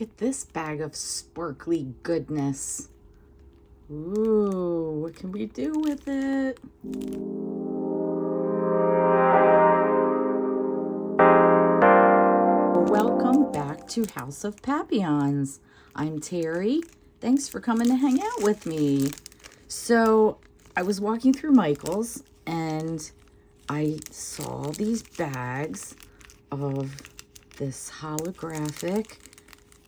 at this bag of sparkly goodness. Ooh, what can we do with it? Welcome back to House of Papillons. I'm Terry. Thanks for coming to hang out with me. So I was walking through Michael's and I saw these bags of this holographic,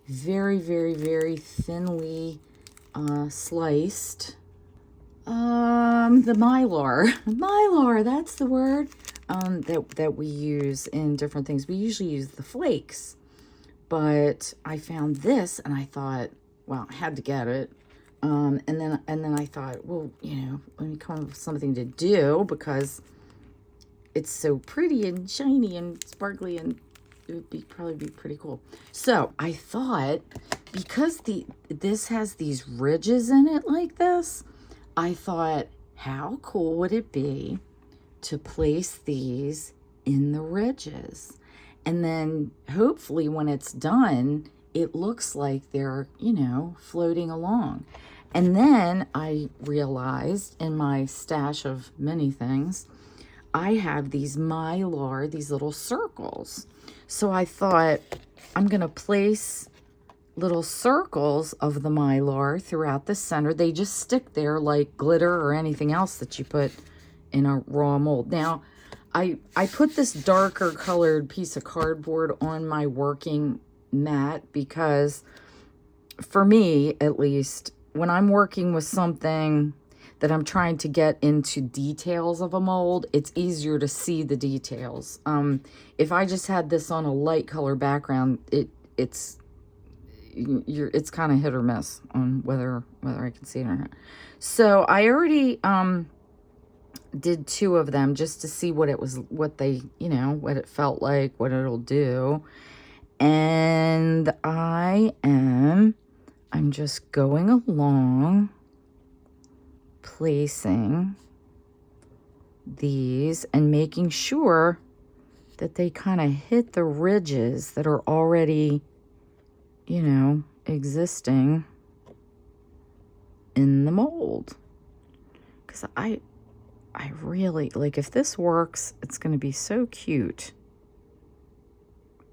very, very, very thinly sliced, the Mylar, that's the word, that we use in different things. We usually use the flakes, but I found this and I thought, well, I had to get it. And then I thought, well, let me come up with something to do because it's so pretty and shiny and sparkly, and it would probably be pretty cool. So I thought, because this has these ridges in it like this, I thought, how cool would it be to place these in the ridges? And then hopefully when it's done, it looks like they're, floating along. And then I realized in my stash of many things, I have these Mylar, these little circles. So I thought, I'm going to place little circles of the Mylar throughout the center. They just stick there like glitter or anything else that you put in a raw mold. Now, I put this darker colored piece of cardboard on my working mat because, for me at least, when I'm working with something that I'm trying to get into details of a mold, it's easier to see the details. If I just had this on a light color background, it's kind of hit or miss on whether I can see it or not. So I already did 2 of them just to see what it felt like, what it'll do. And I'm just going along placing these and making sure that they kind of hit the ridges that are already, existing in the mold. Because I really, like, if this works, it's going to be so cute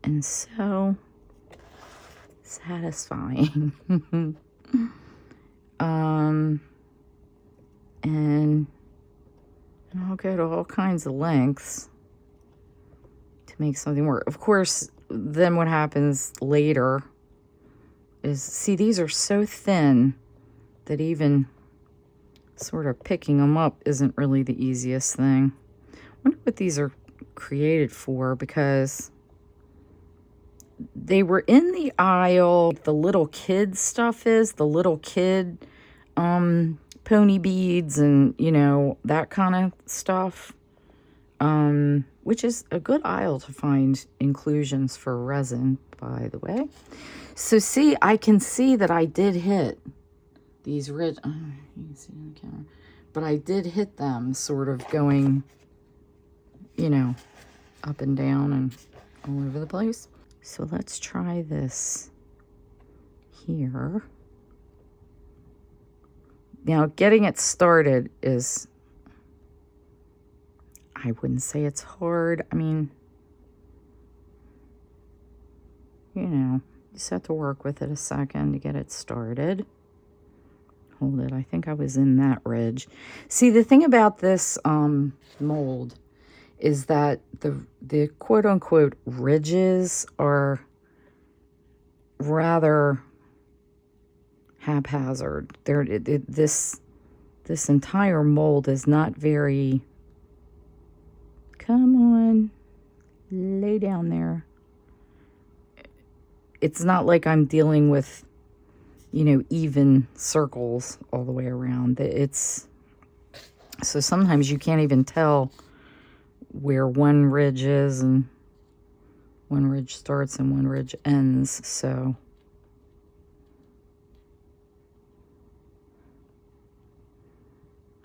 and so satisfying. And I'll go to all kinds of lengths to make something work. Of course, then what happens later is, see, these are so thin that even sort of picking them up isn't really the easiest thing. I wonder what these are created for, because they were in the aisle, the little kid stuff is, the little kid pony beads and, that kind of stuff, which is a good aisle to find inclusions for resin, by the way. So see, I can see that I did hit these ridge. You can see on the camera, but I did hit them sort of going, up and down and all over the place. So let's try this here. Now, getting it started is, I wouldn't say it's hard. I mean, you just have to work with it a second to get it started. Hold it. I think I was in that ridge. See, the thing about this mold is that the quote-unquote ridges are rather haphazard. This entire mold is not very, come on, lay down there. It's not like I'm dealing with, even circles all the way around. So sometimes you can't even tell where one ridge is and one ridge starts and one ridge ends. So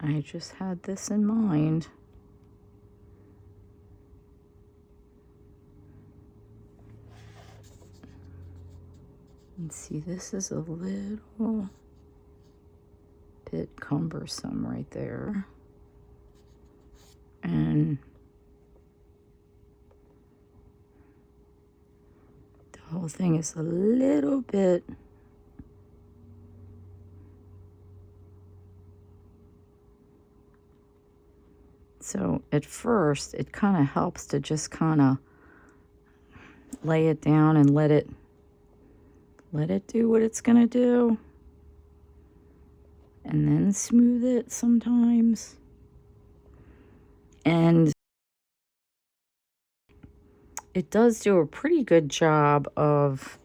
I just had this in mind. And see, this is a little bit cumbersome right there. And the whole thing is a little bit so at first it kind of helps to just kind of lay it down and let it do what it's going to do, and then smooth it sometimes. And it does do a pretty good job of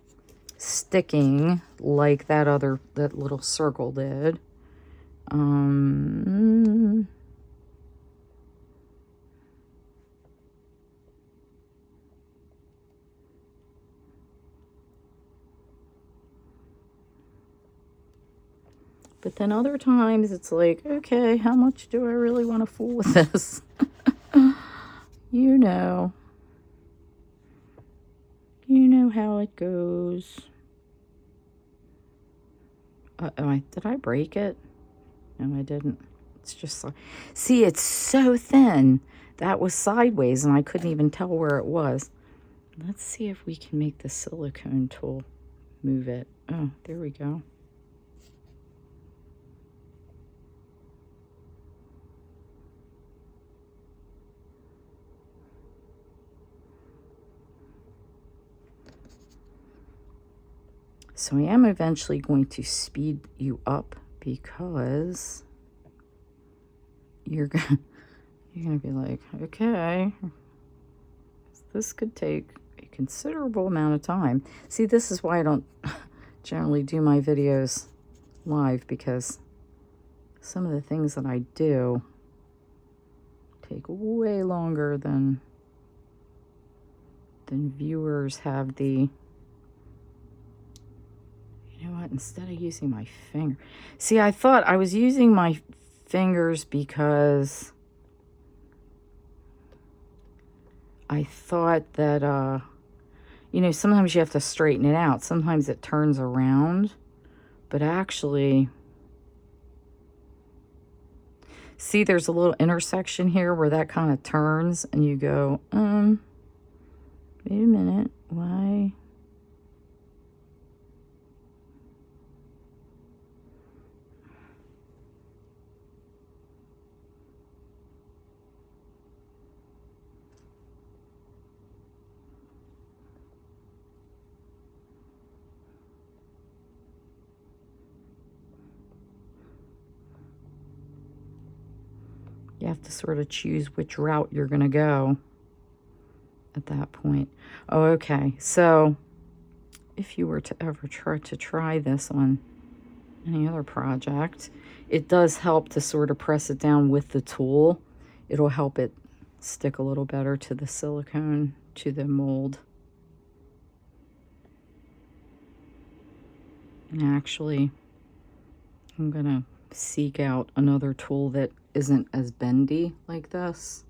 sticking like that little circle did. But then other times it's like, okay, how much do I really want to fool with this? You know how it goes. Did I break it? No, I didn't. It's just like, see, it's so thin. That was sideways and I couldn't even tell where it was. Let's see if we can make the silicone tool move it. Oh, there we go. So I am eventually going to speed you up because you're gonna be like, okay, this could take a considerable amount of time. See, this is why I don't generally do my videos live, because some of the things that I do take way longer than viewers have the... You know what? Instead of using my finger... See, I thought I was using my fingers because I thought that, sometimes you have to straighten it out. Sometimes it turns around. But actually... See, there's a little intersection here where that kind of turns. And you go, wait a minute. Why... You have to sort of choose which route you're going to go at that point. Oh, okay. So if you were to ever try this on any other project, it does help to sort of press it down with the tool. It'll help it stick a little better to the silicone, to the mold. And actually, I'm going to seek out another tool that isn't as bendy like this.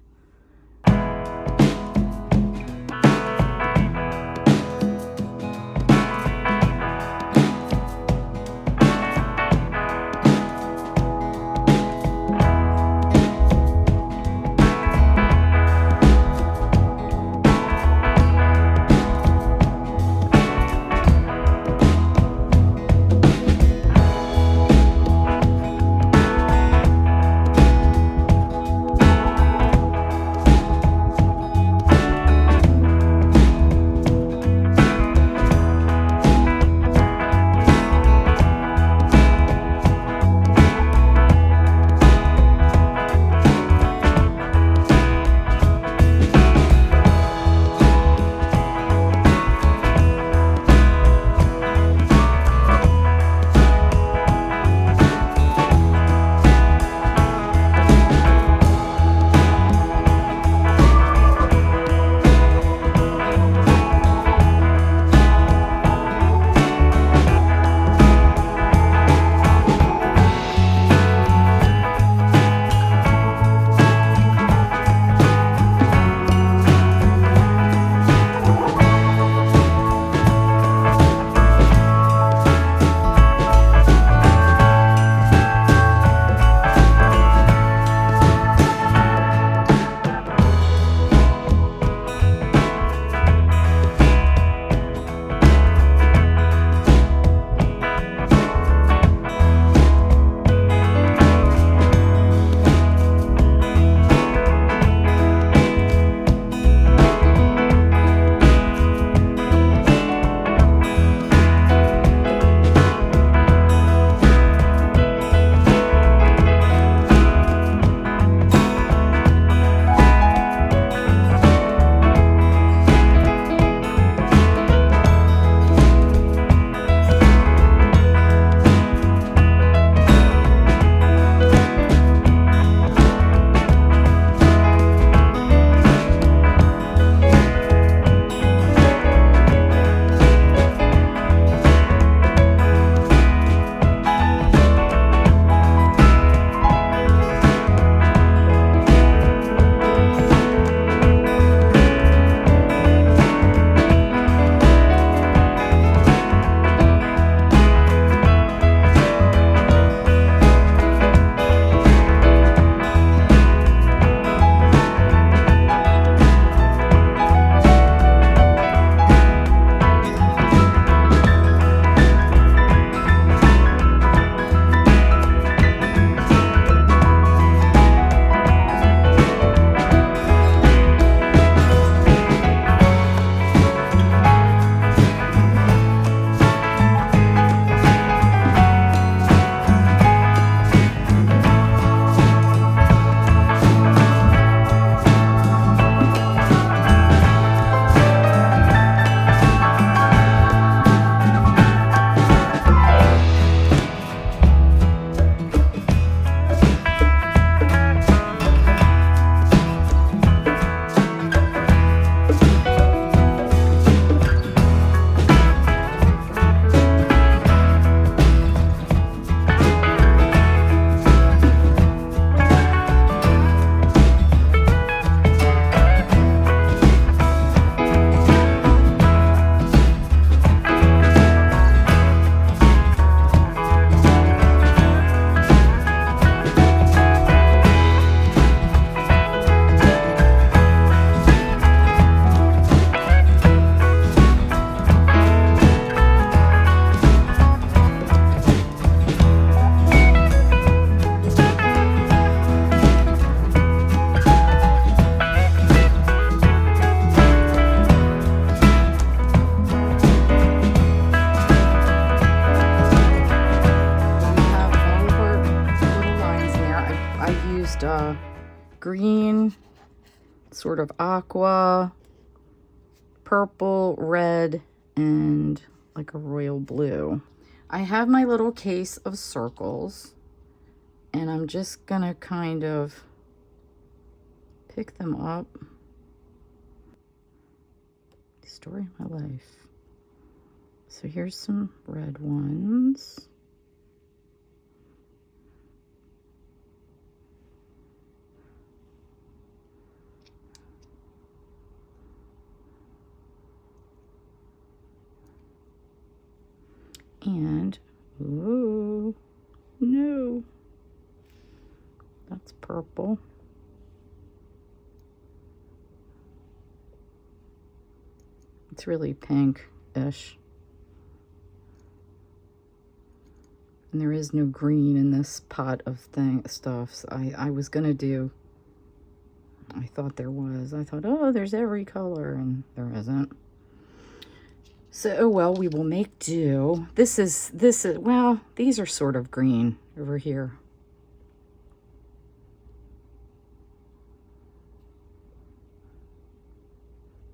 green, sort of aqua, purple, red, and like a royal blue. I have my little case of circles, and I'm just gonna kind of pick them up. Story of my life. So here's some red ones. And, ooh, no, that's purple. It's really pink-ish. And there is no green in this pot of stuff. So I was gonna do, I thought there was. I thought, oh, there's every color, and there isn't. So, oh well, we will make do. This is, well, these are sort of green over here.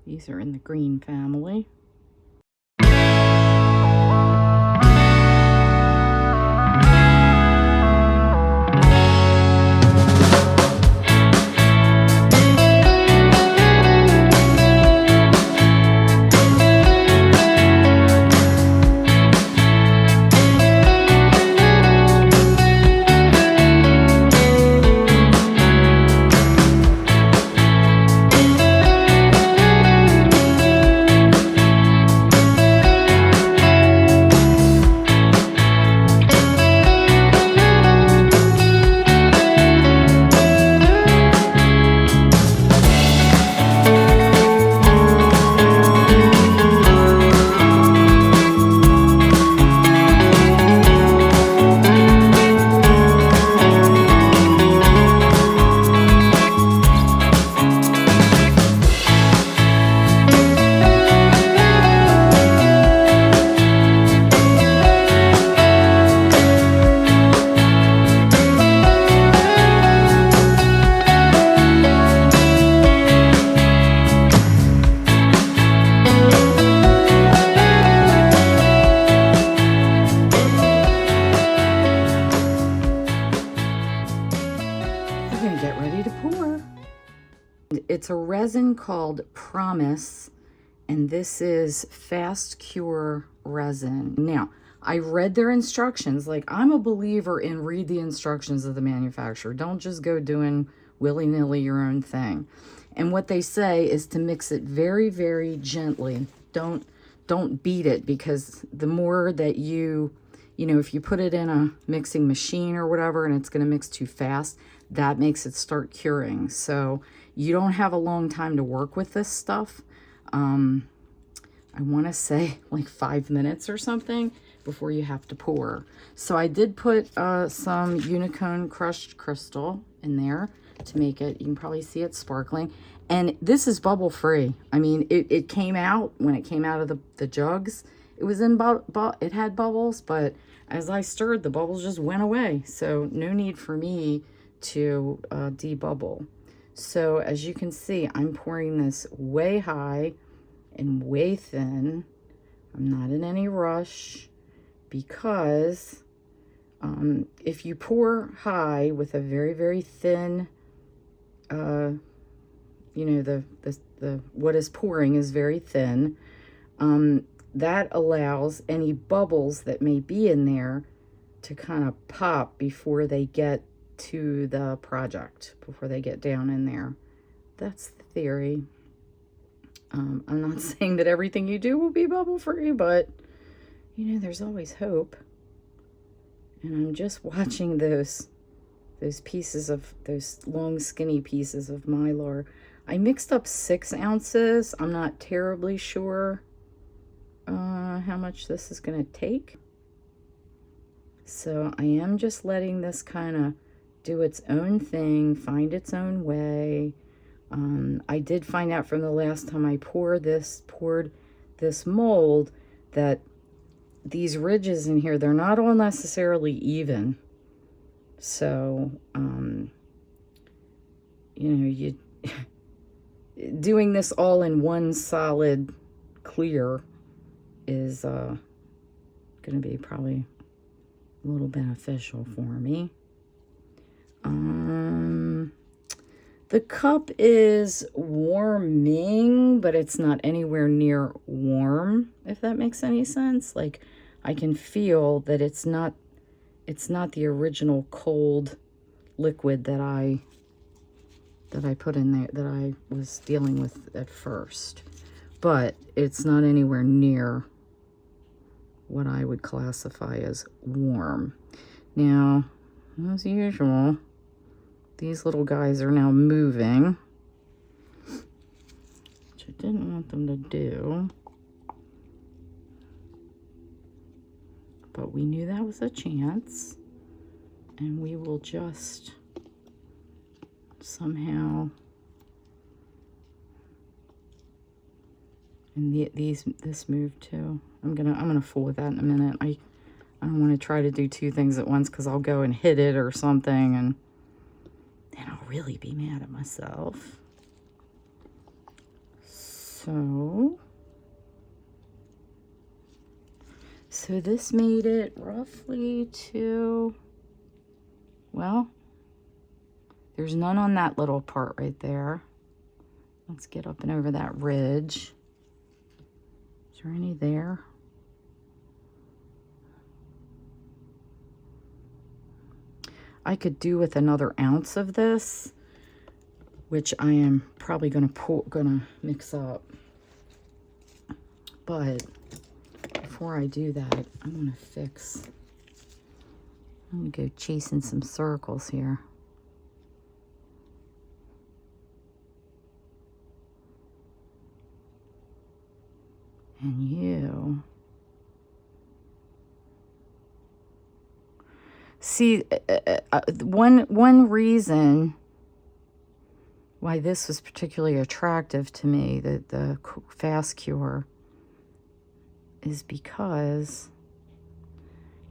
These are in the green family. It's a resin called Promise, and this is fast cure resin. Now, I read their instructions. Like, I'm a believer in read the instructions of the manufacturer. Don't just go doing willy-nilly your own thing. And what they say is to mix it very, very gently. Don't beat it, because the more that you know, if you put it in a mixing machine or whatever and it's going to mix too fast, that makes it start curing. So you don't have a long time to work with this stuff. I want to say like 5 minutes or something before you have to pour. So I did put some Unicorn crushed crystal in there to make it, you can probably see it sparkling. And this is bubble free. I mean, it came out, when it came out of the jugs, it was in, it had bubbles, but as I stirred, the bubbles just went away. So no need for me to debubble. So as you can see, I'm pouring this way high and way thin. I'm not in any rush, because if you pour high with a very, very thin, you know, the what is pouring is very thin, that allows any bubbles that may be in there to kind of pop before they get to the project, before they get down in there. That's the theory. I'm not saying that everything you do will be bubble free, but you know, there's always hope. And I'm just watching those pieces of, those long skinny pieces of Mylar. I mixed up 6 ounces. I'm not terribly sure how much this is going to take. So I am just letting this kind of do its own thing, find its own way. I did find out from the last time I poured this mold that these ridges in here, they're not all necessarily even. So you know, you doing this all in one solid clear is going to be probably a little beneficial for me. The cup is warming, but it's not anywhere near warm, if that makes any sense. Like, I can feel that it's not the original cold liquid that I put in there, that I was dealing with at first. But it's not anywhere near what I would classify as warm. Now, as usual, these little guys are now moving, which I didn't want them to do. But we knew that was a chance, and we will just somehow, and this move too. I'm gonna fool with that in a minute. I don't want to try to do two things at once, because I'll go and hit it or something, and then I'll really be mad at myself. So this made it roughly to, well, there's none on that little part right there. Let's get up and over that ridge. Is there any there? I could do with another ounce of this, which I am probably gonna mix up. But before I do that, I'm gonna go chasing some circles here. And you see, one reason why this was particularly attractive to me, the fast cure, is because,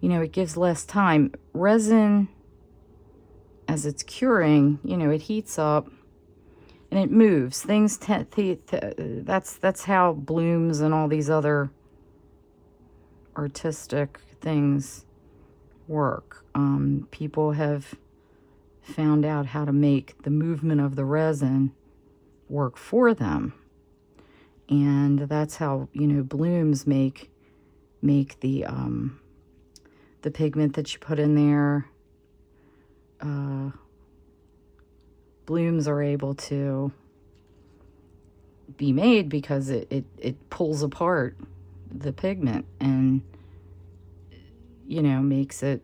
you know, it gives less time. Resin, as it's curing, you know, it heats up and it moves. Things that's how blooms and all these other artistic things work. People have found out how to make the movement of the resin work for them, and that's how, you know, blooms make the pigment that you put in there. Blooms are able to be made because it pulls apart the pigment and, you know, makes it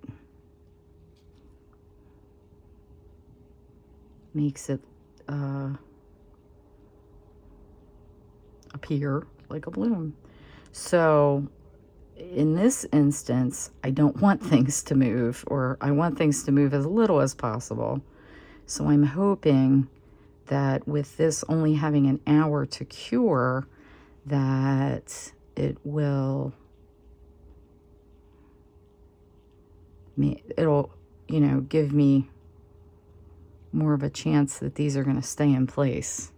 appear like a bloom. So in this instance, I don't want things to move, or I want things to move as little as possible. So I'm hoping that with this only having an hour to cure, that it'll, you know, give me more of a chance that these are going to stay in place.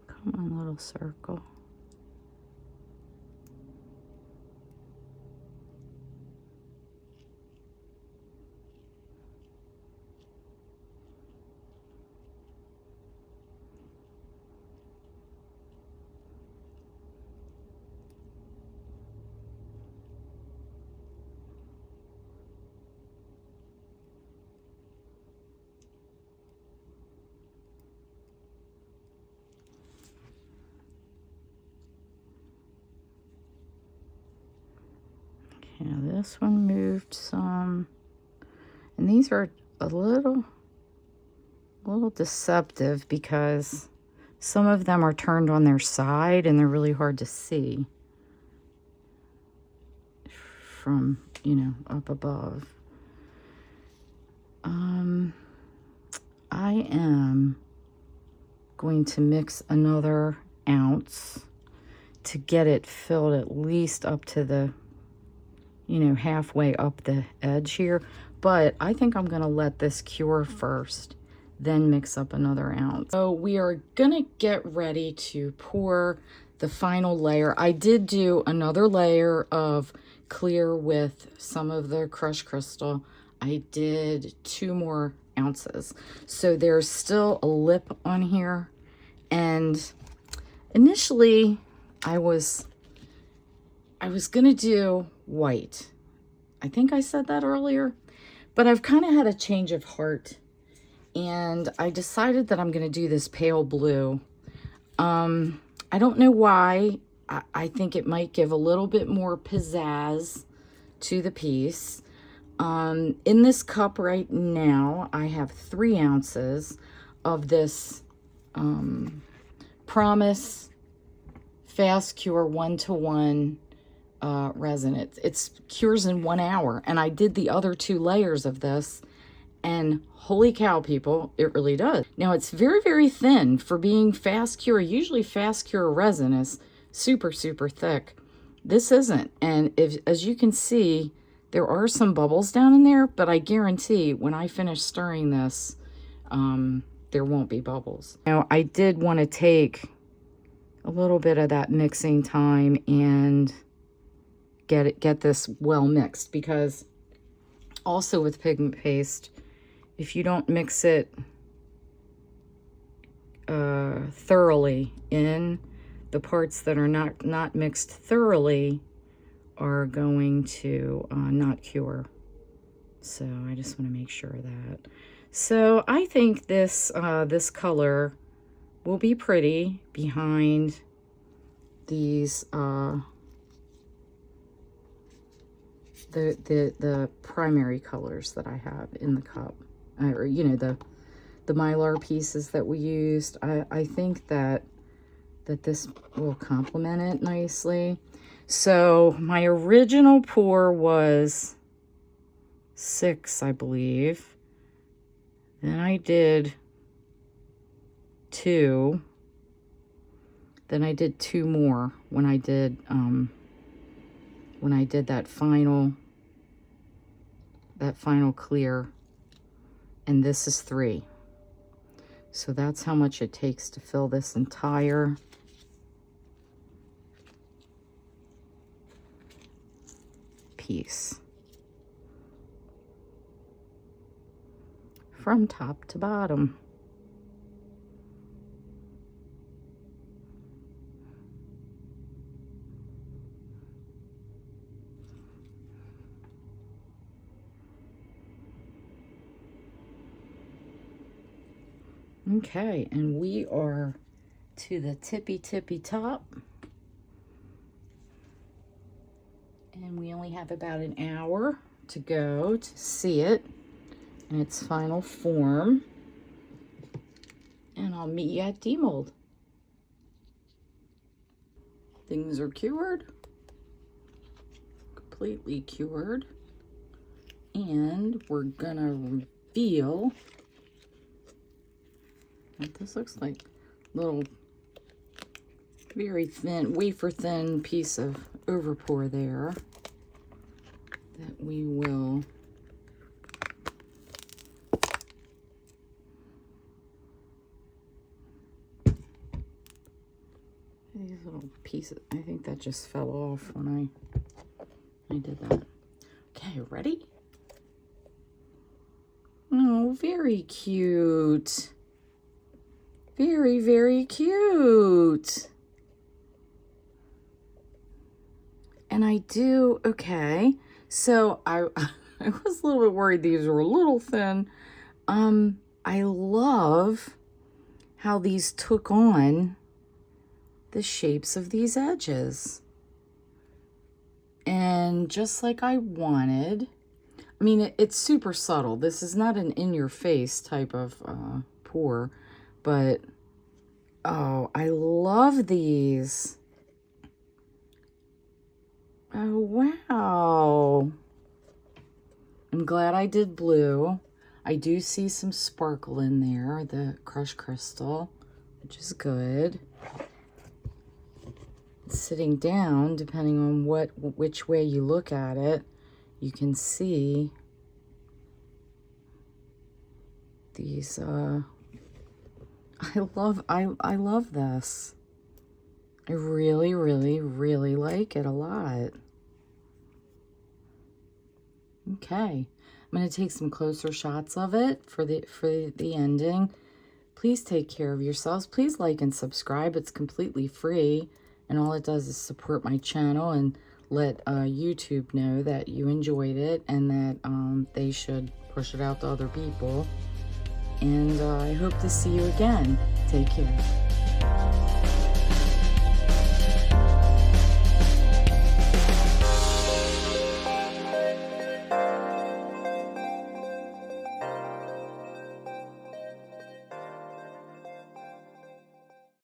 Come on, little circle. Now this one moved some, and these are a little deceptive because some of them are turned on their side and they're really hard to see from, you know, up above. am going to mix another ounce to get it filled at least up to the, you know, halfway up the edge here. But I think I'm gonna let this cure first, then mix up another ounce. So we are gonna get ready to pour the final layer. I did do another layer of clear with some of the crushed crystal. I did 2 more ounces. So there's still a lip on here. And initially I was gonna do white. I think I said that earlier, but I've kind of had a change of heart and I decided that I'm gonna do this pale blue. I don't know why. I think it might give a little bit more pizzazz to the piece. In this cup right now, I have 3 ounces of this Promise Fast Cure 1-to-1 resin. It's cures in 1 hour, and I did the other 2 layers of this, and holy cow, people, it really does. Now it's very, very thin for being fast cure. Usually fast cure resin is super, super thick. This isn't, and as you can see, there are some bubbles down in there, but I guarantee when I finish stirring this, there won't be bubbles. Now, I did want to take a little bit of that mixing time and get this well mixed, because also with pigment paste, if you don't mix it thoroughly in, the parts that are not mixed thoroughly are going to not cure. So I just want to make sure of that. So I think this this color will be pretty behind these the primary colors that I have in the cup, or you know, the mylar pieces that we used. I think that this will complement it nicely. So my original pour was 6, I believe. Then I did 2. Then I did 2 more when I did that final clear, and this is 3. So that's how much it takes to fill this entire piece from top to bottom. Okay, and we are to the tippy top, and we only have about an hour to go to see it in its final form, and I'll meet you at demold. Things are cured, completely cured, and we're gonna reveal what this looks like. Little very thin, wafer thin piece of overpour there that we will these little pieces. I think that just fell off when I did that. Okay, ready? Oh, very cute. Very, very cute. And I do, okay. So I was a little bit worried these were a little thin. I love how these took on the shapes of these edges. And just like I wanted, I mean, it's super subtle. This is not an in-your-face type of pour, but oh, I love these. Oh, wow. I'm glad I did blue. I do see some sparkle in there, the crushed crystal, which is good. Sitting down, depending on which way you look at it, you can see these. I love this. I really, really, really like it a lot. Okay, I'm going to take some closer shots of it for the ending. Please take care of yourselves. Please like and subscribe. It's completely free, and all it does is support my channel and let YouTube know that you enjoyed it and that they should push it out to other people. And I hope to see you again. Take care.